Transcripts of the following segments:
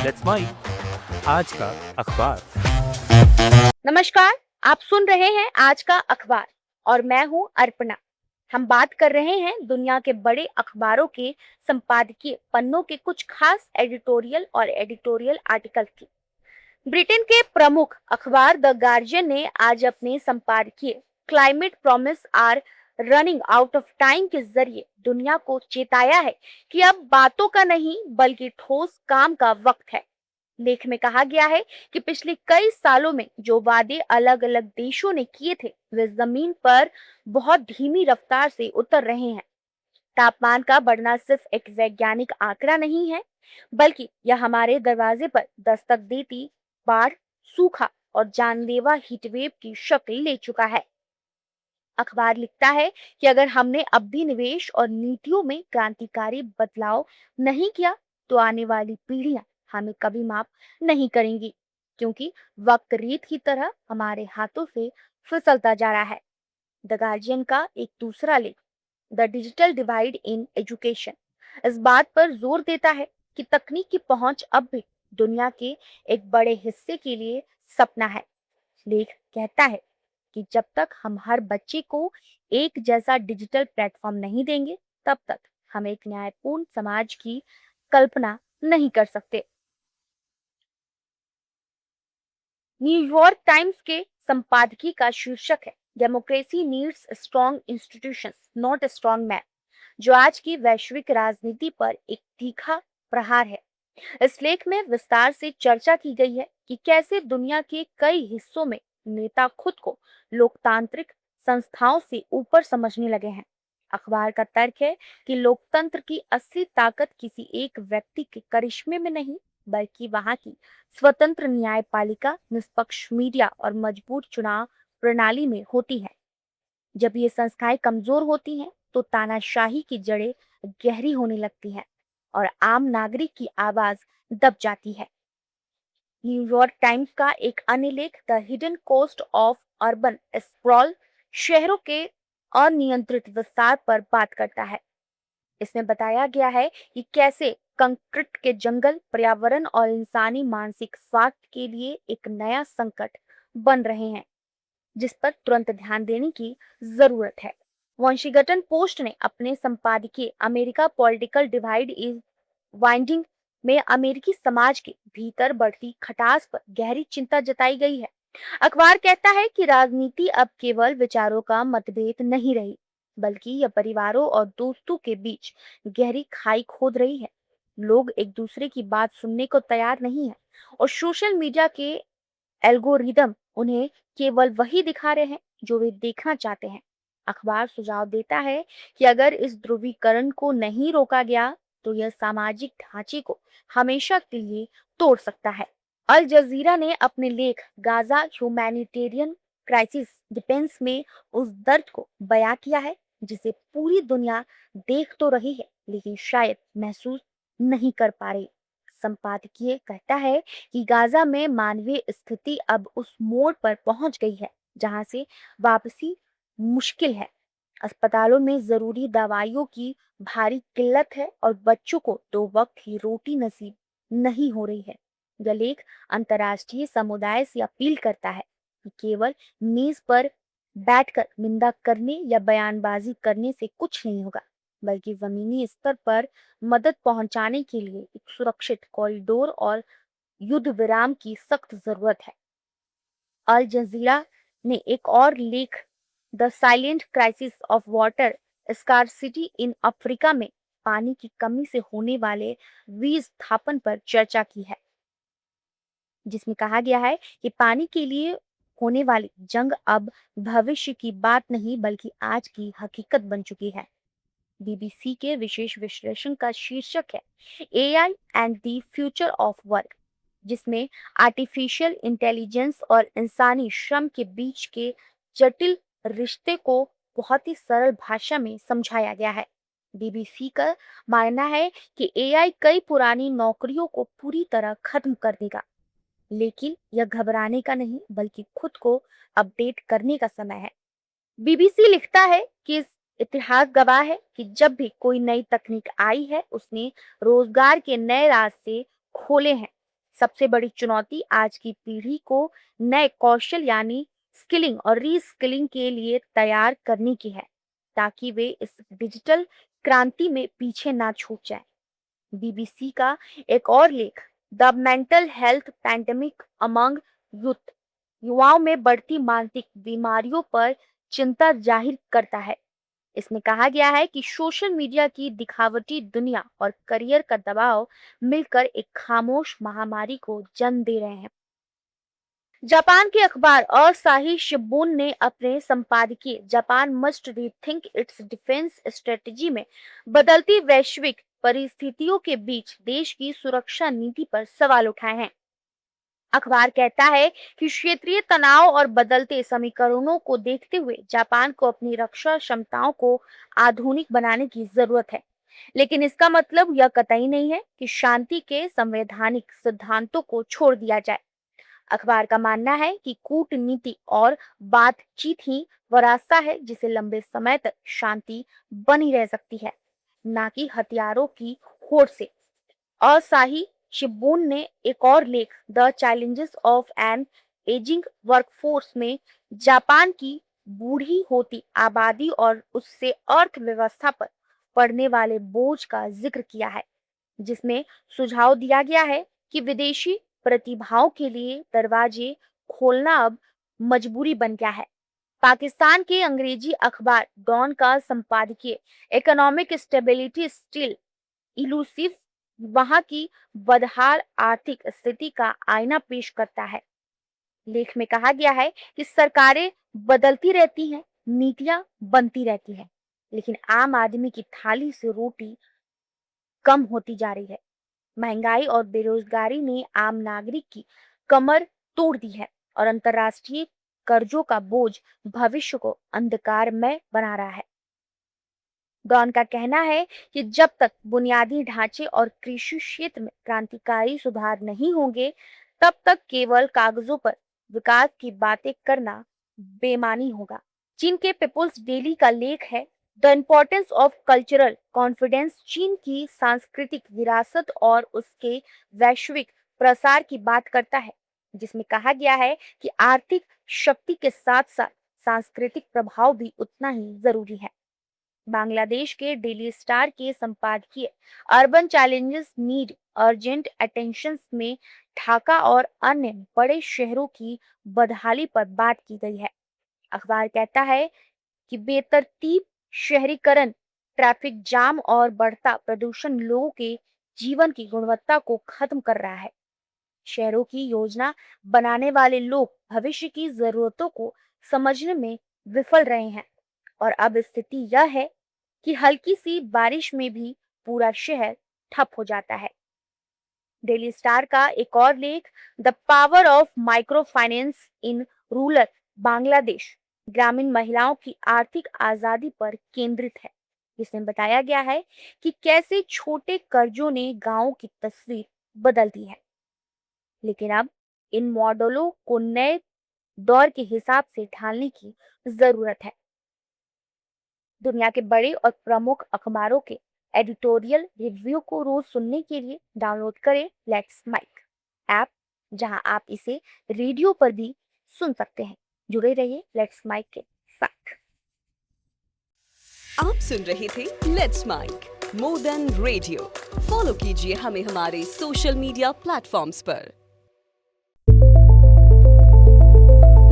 Let's mic आज का अखबार। नमस्कार। आप सुन रहे हैं आज का अखबार और मैं हूं अर्पणा। हम बात कर रहे हैं दुनिया के बड़े अखबारों के संपादकीय पन्नों के कुछ खास एडिटोरियल आर्टिकल की। ब्रिटेन के प्रमुख अखबार द गार्जियन ने आज अपने संपादकीय climate promise are running out of time के जरिए दुनिया को चेताया है कि अब बातों का नहीं बल्कि ठोस काम का वक्त है। लेख में कहा गया है कि पिछले कई सालों में जो वादे अलग अलग देशों ने किए थे वे जमीन पर बहुत धीमी रफ्तार से उतर रहे हैं। तापमान का बढ़ना सिर्फ एक वैज्ञानिक आंकड़ा नहीं है, बल्कि यह हमारे दरवाजे पर दस्तक देती बाढ़, सूखा और जानलेवा हीटवेव की शक्ल ले चुका है। अखबार लिखता है कि अगर हमने अब भी निवेश और नीतियों में क्रांतिकारी बदलाव नहीं किया, तो आने वाली पीढ़ियां हमें कभी माफ नहीं करेंगी, क्योंकि वक्त रेत की तरह हमारे हाथों से फिसलता जा रहा है। द गार्जियन का एक दूसरा लेख, the digital divide in education, इस बात पर जोर देता है कि तकनीक की पहुंच अब भी दुनिया के एक बड़े हिस्से के लिए सपना है। लेख कहता है कि जब तक हम हर बच्चे को एक जैसा डिजिटल प्लेटफॉर्म नहीं देंगे, तब तक हम एक न्यायपूर्ण समाज की कल्पना नहीं कर सकते। न्यूयॉर्क टाइम्स के संपादकीय का शीर्षक है democracy needs strong institutions not strong man, जो आज की वैश्विक राजनीति पर एक तीखा प्रहार है। इस लेख में विस्तार से चर्चा की गई है कि कैसे दुनिया के कई हिस्सों में नेता खुद को लोकतांत्रिक संस्थाओं से ऊपर समझने लगे हैं। अखबार का तर्क है कि लोकतंत्र की असली ताकत किसी एक व्यक्ति के करिश्मे में नहीं, बल्कि वहां की स्वतंत्र न्यायपालिका, निष्पक्ष मीडिया और मजबूत चुनाव प्रणाली में होती है। जब ये संस्थाएं कमजोर होती हैं, तो तानाशाही की जड़ें गहरी होने लगती हैं और आम नागरिक की आवाज दब जाती है। न्यूयॉर्क टाइम्स का एक अन्य लेख, the hidden cost of urban sprawl, शहरों के अनियंत्रित विस्तार पर बात करता है। इसमें बताया गया है कि कैसे कंक्रीट के जंगल पर्यावरण और इंसानी मानसिक स्वास्थ्य के लिए एक नया संकट बन रहे हैं, जिस पर तुरंत ध्यान देने की जरूरत है। वॉशिंगटन पोस्ट ने अपने संपादकीय America political divide is winding में अमेरिकी समाज के भीतर बढ़ती खटास पर गहरी चिंता जताई गई है। अखबार कहता है कि राजनीति अब केवल विचारों का मतभेद नहीं रही, बल्कि यह परिवारों और दोस्तों के बीच गहरी खाई खोद रही है। लोग एक दूसरे की बात सुनने को तैयार नहीं है और सोशल मीडिया के एल्गोरिदम उन्हें केवल वही दिखा रहे हैं जो वे देखना चाहते हैं। अखबार सुझाव देता है कि अगर इस ध्रुवीकरण को नहीं रोका गया, तो यह सामाजिक ढांचे को हमेशा के लिए तोड़ सकता है। अल जजीरा ने अपने लेख गाजा ह्यूमैनिटेरियन क्राइसिस डिफेंस में उस दर्द को बयां किया है जिसे पूरी दुनिया देख तो रही है, लेकिन शायद महसूस नहीं कर पा रही। संपादकीय कहता है कि गाजा में मानवीय स्थिति अब उस मोड़ पर पहुंच गई है जहां से वापसी मुश्किल है। अस्पतालों में जरूरी दवाइयों की भारी किल्लत है और बच्चों को दो वक्त की रोटी नसीब नहीं हो रही है। यह लेख अंतर्राष्ट्रीय समुदाय से अपील करता है कि केवल मेज पर बैठकर निंदा करने या बयानबाजी करने से कुछ नहीं होगा, बल्कि जमीनी स्तर पर मदद पहुंचाने के लिए एक सुरक्षित कॉरिडोर और युद्ध विराम की सख्त जरूरत है। अल जजीरा ने एक और लेख, the silent crisis of water scarcity in Africa में पानी की कमी से होने वाले विस्थापन पर चर्चा की है, जिसमें कहा गया है कि पानी के लिए होने वाली जंग अब भविष्य की बात नहीं बल्कि आज की हकीकत बन चुकी है। बीबीसी के विशेष विश्लेषण का शीर्षक है AI and the future of work, जिसमें आर्टिफिशियल इंटेलिजेंस और इंसानी श्रम के बीच के जटिल रिश्ते को बहुत ही सरल भाषा में समझाया गया है। बीबीसी का मानना है कि एआई कई पुरानी नौकरियों को पूरी तरह खत्म कर देगा, लेकिन यह घबराने का नहीं बल्कि खुद को अपडेट करने का समय है। बीबीसी लिखता है कि इस इतिहास गवाह है कि जब भी कोई नई तकनीक आई है, उसने रोजगार के नए रास्ते खोले हैं। सबसे बड़ी चुनौती आज की पीढ़ी को नए कौशल यानी स्किलिंग और रीस्किलिंग के लिए तैयार करने की है, ताकि वे इस डिजिटल क्रांति में पीछे ना छूट जाए। बीबीसी का एक और लेख, the mental health pandemic among youth, युवाओं में बढ़ती मानसिक बीमारियों पर चिंता जाहिर करता है। इसमें कहा गया है कि सोशल मीडिया की दिखावटी दुनिया और करियर का दबाव मिलकर एक खामोश महामारी को जन्म दे रहे हैं। जापान के अखबार असाही शिंबुन ने अपने संपादकीय Japan must rethink it's defence strategy में बदलती वैश्विक परिस्थितियों के बीच देश की सुरक्षा नीति पर सवाल उठाए हैं। अखबार कहता है कि क्षेत्रीय तनाव और बदलते समीकरणों को देखते हुए जापान को अपनी रक्षा क्षमताओं को आधुनिक बनाने की जरूरत है, लेकिन इसका मतलब यह कतई नहीं है कि शांति के संवैधानिक सिद्धांतों को छोड़ दिया जाए। अखबार का मानना है कि कूटनीति और बातचीत ही वह रास्ता है जिसे लंबे समय तक शांति बनी रह सकती है, ना कि हथियारों की होड़ से। असाही शिंबुन ने एक और लेख, the challenges of an ageing workforce में जापान की बूढ़ी होती आबादी और उससे अर्थव्यवस्था पर पड़ने वाले बोझ का जिक्र किया है, जिसमें सुझाव दिया गया है कि विदेशी प्रतिभाओं के लिए दरवाजे खोलना अब मजबूरी बन गया है। पाकिस्तान के अंग्रेजी अखबार डॉन का संपादकीय इकोनॉमिक स्टेबिलिटी स्टिल इलूसिव वहां की बदहाल आर्थिक स्थिति का आईना पेश करता है। लेख में कहा गया है कि सरकारें बदलती रहती हैं, नीतियां बनती रहती हैं, लेकिन आम आदमी की थाली से रोटी कम होती जा रही है। महंगाई और बेरोजगारी ने आम नागरिक की कमर तोड़ दी है और अंतर्राष्ट्रीय कर्जों का बोझ भविष्य को अंधकारमय बना रहा है। डॉन का कहना है कि जब तक बुनियादी ढांचे और कृषि क्षेत्र में क्रांतिकारी सुधार नहीं होंगे, तब तक केवल कागजों पर विकास की बातें करना बेमानी होगा। चीन के पीपुल्स डेली का लेख है, the importance of cultural confidence, चीन की सांस्कृतिक विरासत और उसके वैश्विक प्रसार की बात करता है, जिसमें कहा गया है कि आर्थिक शक्ति के साथ साथ सांस्कृतिक प्रभाव भी उतना ही जरूरी है। बांग्लादेश के डेली स्टार के संपादकीय urban challenges need urgent attention में ढाका और अन्य बड़े शहरों की बदहाली पर बात की गई है। अखबार कहता है कि बेतरतीब शहरीकरण, ट्रैफिक जाम और बढ़ता प्रदूषण लोगों के जीवन की गुणवत्ता को खत्म कर रहा है। शहरों की योजना बनाने वाले लोग भविष्य की जरूरतों को समझने में विफल रहे हैं और अब स्थिति यह है कि हल्की सी बारिश में भी पूरा शहर ठप हो जाता है। डेली स्टार का एक और लेख, the power of micro finance in rural Bangladesh, ग्रामीण महिलाओं की आर्थिक आजादी पर केंद्रित है, जिसमें बताया गया है कि कैसे छोटे कर्जों ने गांवों की तस्वीर बदल दी है। लेकिन अब इन मॉडलों को नए दौर के हिसाब से ढालने की जरूरत है। दुनिया के बड़े और प्रमुख अखबारों के एडिटोरियल रिव्यू को रोज सुनने के लिए डाउनलोड करें लेट्स माइक ऐप, जहां आप इसे रेडियो पर भी सुन सकते हैं। जुड़े रहिए लेट्स माइक के साथ। आप सुन रहे थे let's mike more than radio. Follow कीजिए हमें हमारे सोशल मीडिया प्लेटफॉर्म्स पर।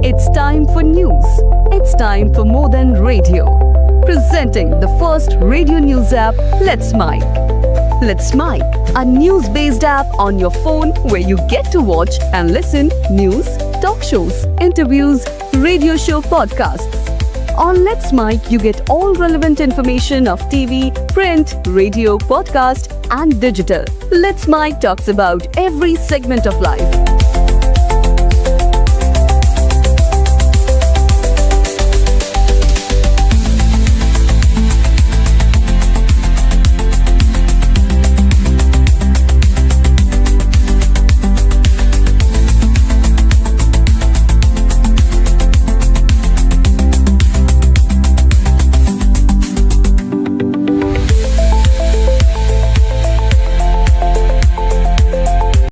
It's time for news. It's time for more than radio. Presenting the first radio news app, Let's Mic. Let's Mic, a news-based app on your phone where you get to watch and listen news, talk shows, interviews, radio show podcasts. On Let's Mic, you get all relevant information of TV, print, radio, podcast, and digital. Let's Mic talks about every segment of life.